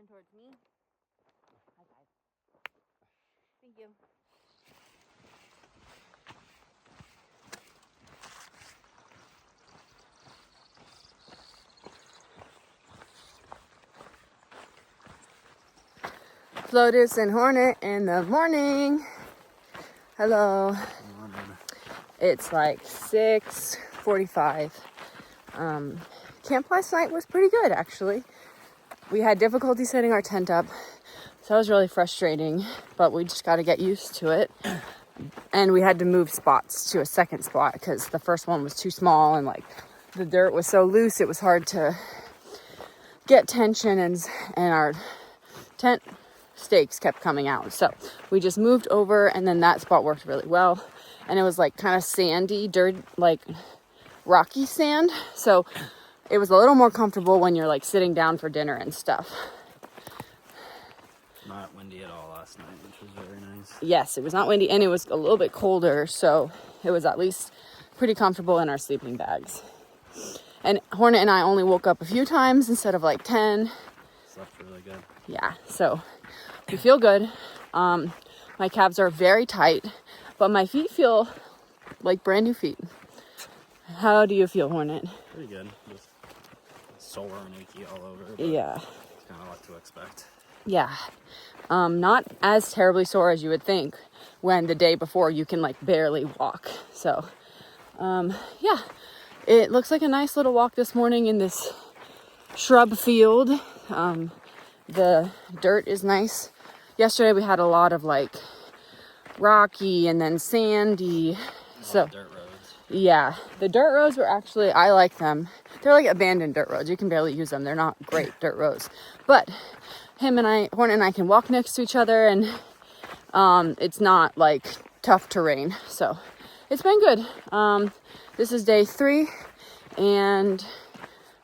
turn towards me. High five. Thank you. Flotus and Hornet in the morning. Hello. It's like 6:45. Camp last night was pretty good, actually. We had difficulty setting our tent up, so it was really frustrating, but we just got to get used to it. And we had to move spots to a second spot because the first one was too small, and like the dirt was so loose, it was hard to get tension, and our tent stakes kept coming out. So we just moved over, and then that spot worked really well. And it was like kind of sandy, dirt, like rocky sand. So it was a little more comfortable when you're like sitting down for dinner and stuff. Not windy at all last night, which was very nice. Yes, it was not windy, and it was a little bit colder, so it was at least pretty comfortable in our sleeping bags. And Hornet and I only woke up a few times instead of like 10. Slept really good. Yeah, so we feel good. My calves are very tight, but my feet feel like brand new feet. How do you feel, Hornet? Pretty good. Just sore and achy all over. Yeah. It's kind of what to expect. Yeah. Not as terribly sore as you would think when the day before you can like barely walk. So, yeah, it looks like a nice little walk this morning in this shrub field. The dirt is nice. Yesterday we had a lot of like rocky and then sandy. So dirt roads. Yeah, the dirt roads were actually, I like them. They're like abandoned dirt roads. You can barely use them. They're not great dirt roads. But Hornet and I can walk next to each other, and it's not like tough terrain. So it's been good. This is day 3, and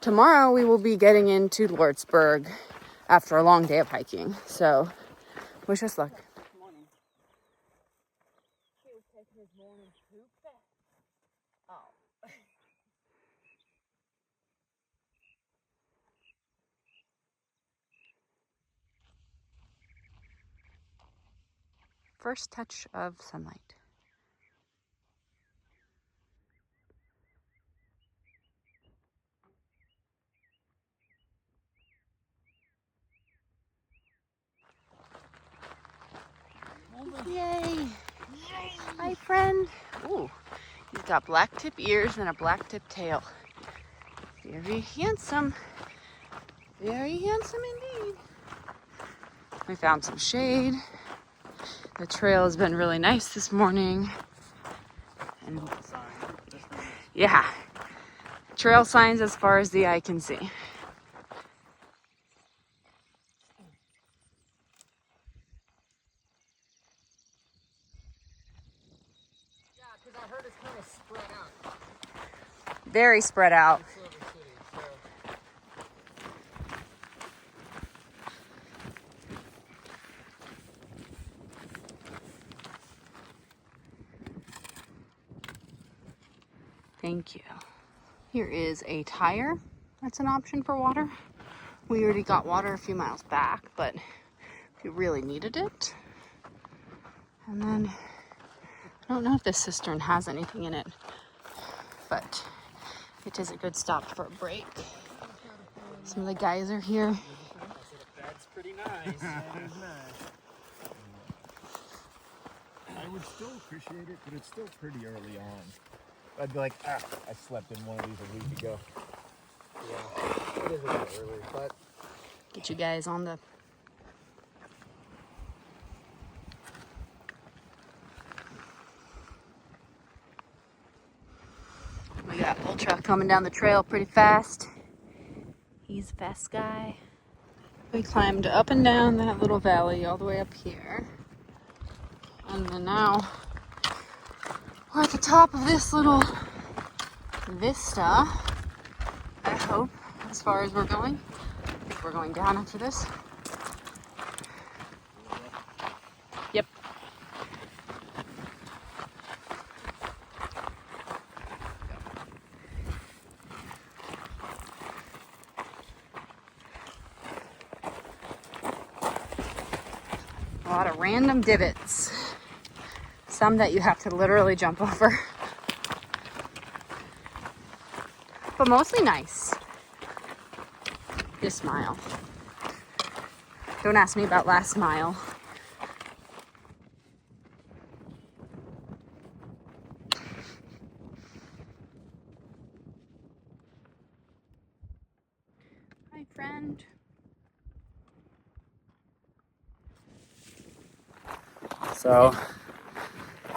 tomorrow we will be getting into Lordsburg after a long day of hiking. So wish us luck. First touch of sunlight. Yay! Hi, friend. Ooh, he's got black tip ears and a black tip tail. Very handsome. Very handsome indeed. We found some shade. The trail has been really nice this morning. And yeah, trail signs as far as the eye can see. Yeah, because I heard it's kind of spread out. Very spread out. Thank you. Here is a tire. That's an option for water. We already got water a few miles back, but if you really needed it. And then, I don't know if this cistern has anything in it, but it is a good stop for a break. Some of the guys are here. That's pretty nice. That is nice. I would still appreciate it, but it's still pretty early on. I'd be like, I slept in one of these a week ago. Yeah, it is a bit early, but Get you guys on the... We got Ultra coming down the trail pretty fast. He's a fast guy. We climbed up and down that little valley all the way up here. And then now we're at the top of this little vista, I hope, as far as we're going. I think we're going down after this. Yep. lot of random divots. Some that you have to literally jump over. But mostly nice. This mile. Don't ask me about last mile. Hi, friend. So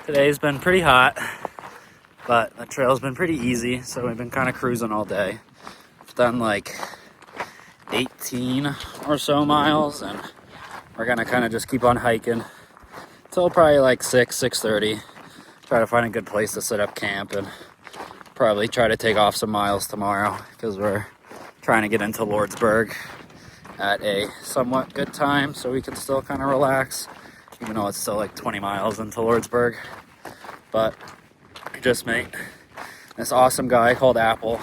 today's been pretty hot, but the trail's been pretty easy, so we've been kind of cruising all day. We've done like 18 or so miles, and we're gonna kind of just keep on hiking till probably like 6:30. Try to find a good place to set up camp, and probably try to take off some miles tomorrow because we're trying to get into Lordsburg at a somewhat good time so we can still kind of relax, even though it's still like 20 miles into Lordsburg. But we just met this awesome guy called Apple.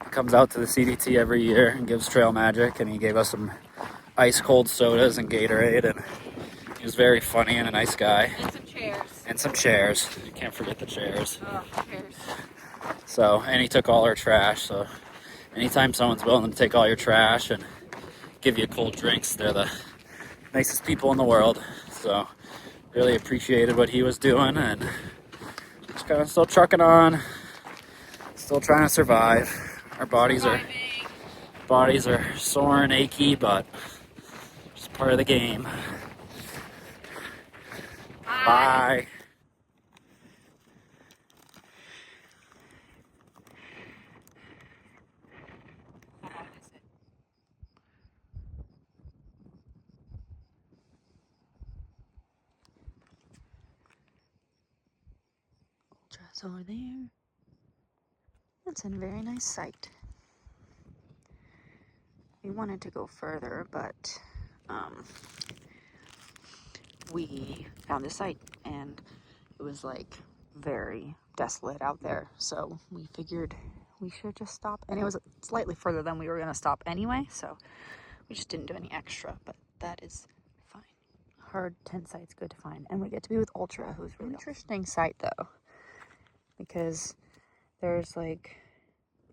He comes out to the CDT every year and gives trail magic, and he gave us some ice cold sodas and Gatorade, and he was very funny and a nice guy. And some chairs. And some chairs. You can't forget the chairs. Oh, chairs. So, and he took all our trash, so anytime someone's willing to take all your trash and give you cold drinks, they're the nicest people in the world. So really appreciated what he was doing, and just kind of still trucking on, still trying to survive. Our bodies are sore and achy, but it's part of the game. Bye. Just over there. That's a very nice site. We wanted to go further, but we found this site, and it was like very desolate out there. So we figured we should just stop. And it was slightly further than we were going to stop anyway. So we just didn't do any extra, but that is fine. Hard tent site's good to find. And we get to be with Ultra, who's really interesting site though, because there's like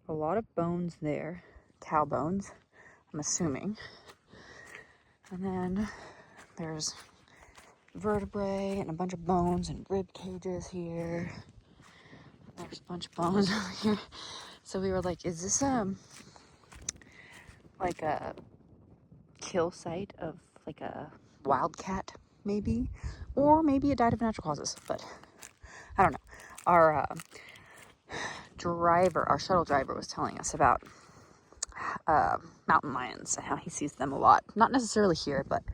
a lot of bones there, cow bones, I'm assuming. And then there's vertebrae and a bunch of bones and rib cages here. There's a bunch of bones over here. So we were like, is this like a kill site of like a wildcat maybe? Or maybe it died of natural causes, but I don't know. Our shuttle driver was telling us about mountain lions and how he sees them a lot. Not necessarily here, but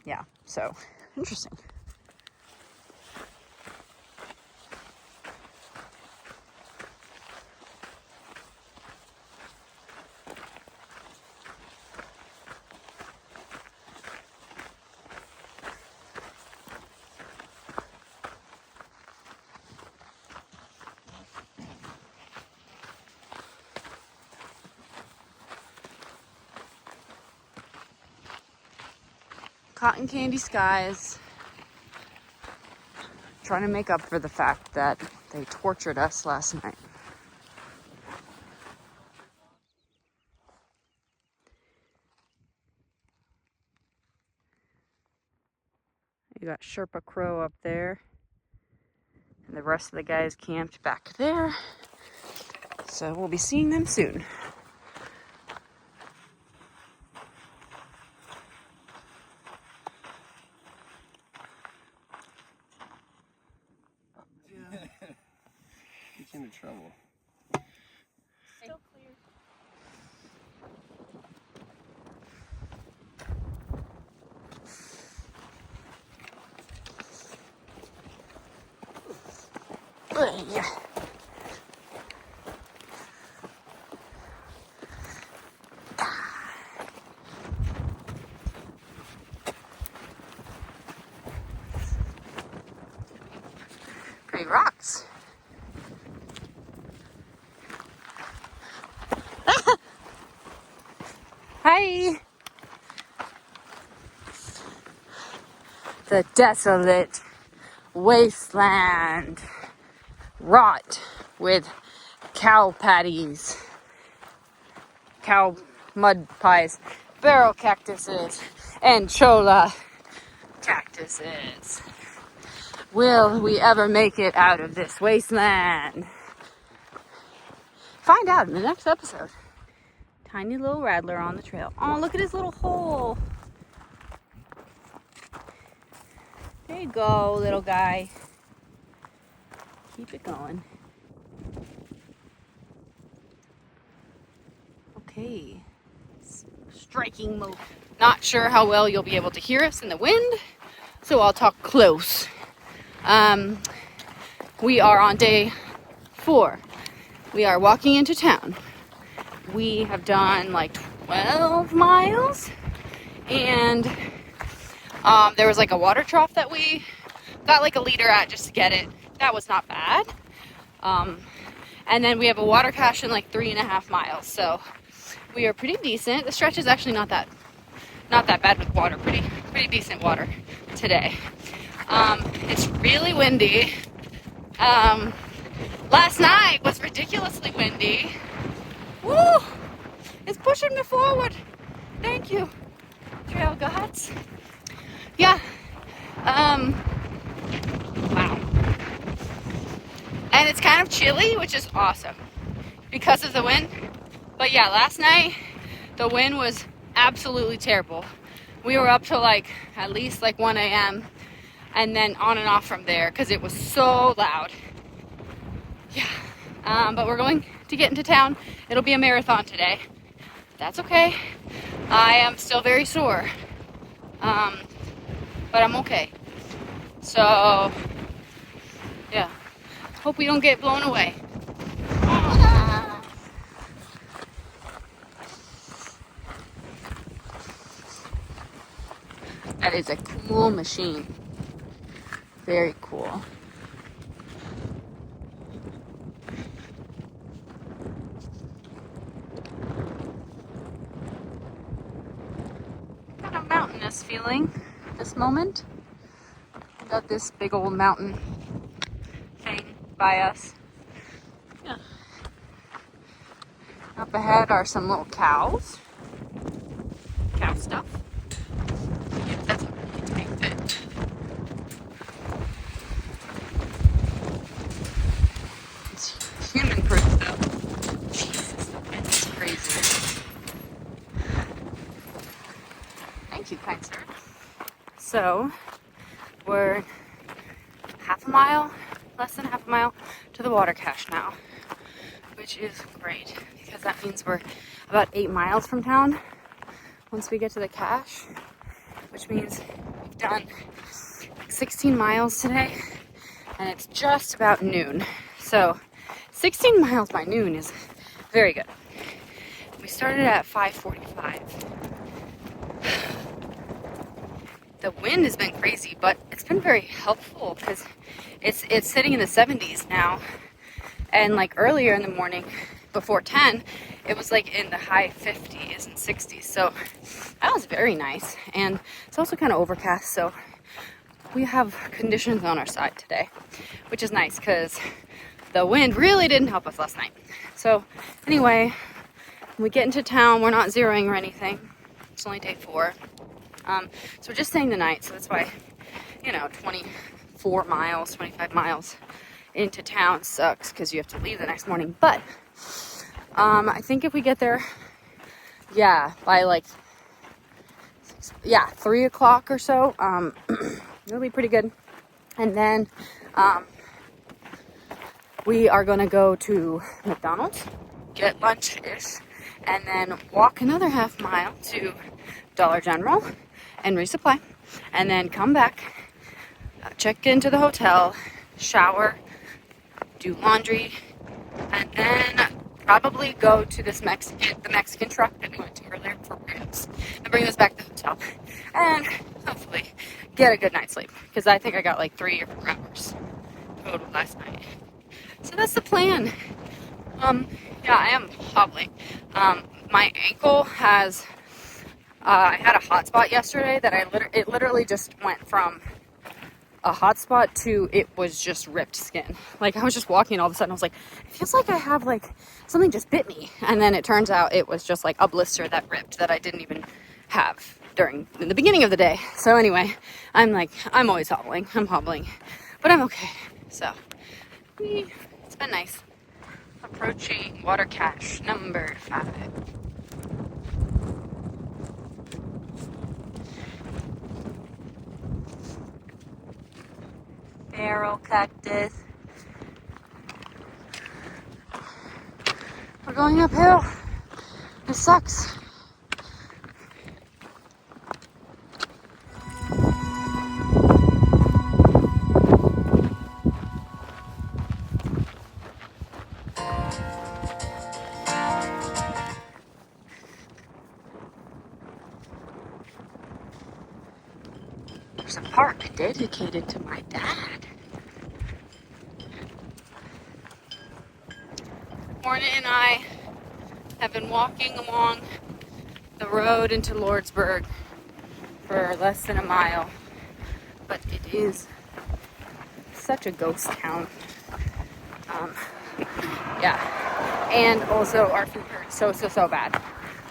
yeah, so interesting. Cotton candy skies. Trying to make up for the fact that they tortured us last night. You got Sherpa Crow up there, and the rest of the guys camped back there. So we'll be seeing them soon. Get you into trouble. Still clear. Yeah. Pretty rocks. Hi. the desolate wasteland, wrought with cow patties, cow mud pies, barrel cactuses, and cholla cactuses. Will we ever make it out of this wasteland? Find out in the next episode. Tiny little rattler on the trail. Oh, look at his little hole. There you go, little guy. Keep it going. Okay. Striking mode. Not sure how well you'll be able to hear us in the wind, so I'll talk close. We are on day 4. We are walking into town. We have done like 12 miles, and there was like a water trough that we got like a liter at just to get it. That was not bad. And then we have a water cache in like 3.5 miles, so we are pretty decent. The stretch is actually not that bad with water. Pretty decent water today. It's really windy. Last night was ridiculously windy. Woo! It's pushing me forward. Thank you, trail gods. Yeah. Wow. And it's kind of chilly, which is awesome because of the wind. But yeah, last night the wind was absolutely terrible. We were up till like at least like 1 a.m. and then on and off from there because it was so loud. Yeah. But we're going to get into town. It'll be a marathon today. That's okay. I am still very sore. But I'm okay. So, yeah. Hope we don't get blown away. That is a cool machine. Very cool. Got a mountainous feeling this moment. Got this big old mountain thing by us. Yeah. Up ahead are some little cows. Cow stuff. That's a big fit. It's human proof though. Jesus, it's crazy. Thank you, kind sir. So, we're less than half a mile to the water cache now, which is great because that means we're about 8 miles from town once we get to the cache, which means we've done like 16 miles today and it's just about noon. So 16 miles by noon is very good. We started at 5:45. The wind has been crazy, but it's been very helpful because it's sitting in the 70s now. And like earlier in the morning, before 10, it was like in the high 50s and 60s. So that was very nice. And it's also kind of overcast, so we have conditions on our side today, which is nice because the wind really didn't help us last night. So anyway, when we get into town, we're not zeroing or anything. It's only day 4. So we're just staying the night, so that's why, 24 miles, 25 miles into town sucks because you have to leave the next morning. But I think if we get there, by like 3 o'clock or so, it'll be pretty good. And then we are gonna go to McDonald's, get lunch-ish, and then walk another half mile to Dollar General and resupply, and then come back, check into the hotel, shower, do laundry, and then probably go to the Mexican truck that we went to earlier for ribs, and bring this back to the hotel, and hopefully get a good night's sleep, because I think I got like 3 or 4 hours total last night. So that's the plan. I am hobbling. My ankle has I had a hot spot yesterday that it literally just went from a hot spot to it was just ripped skin. Like I was just walking and all of a sudden I was like, it feels like I have like something just bit me. And then it turns out it was just like a blister that ripped that I didn't even have in the beginning of the day. So anyway, I'm always hobbling. I'm hobbling, but I'm okay. So it's been nice. Approaching water cache number 5. Barrel cactus. We're going uphill. It sucks. There's a park dedicated to my dad. Hornet and I have been walking along the road into Lordsburg for less than a mile, but it is such a ghost town. Yeah, and also our feet hurt so bad,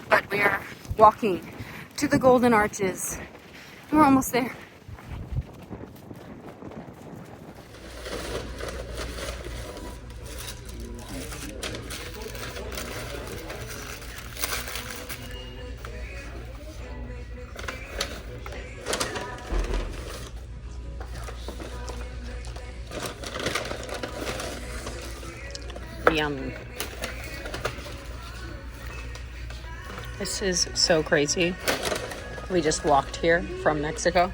but we are walking to the Golden Arches. We're almost there. Yum. This is so crazy. We just walked here from Mexico.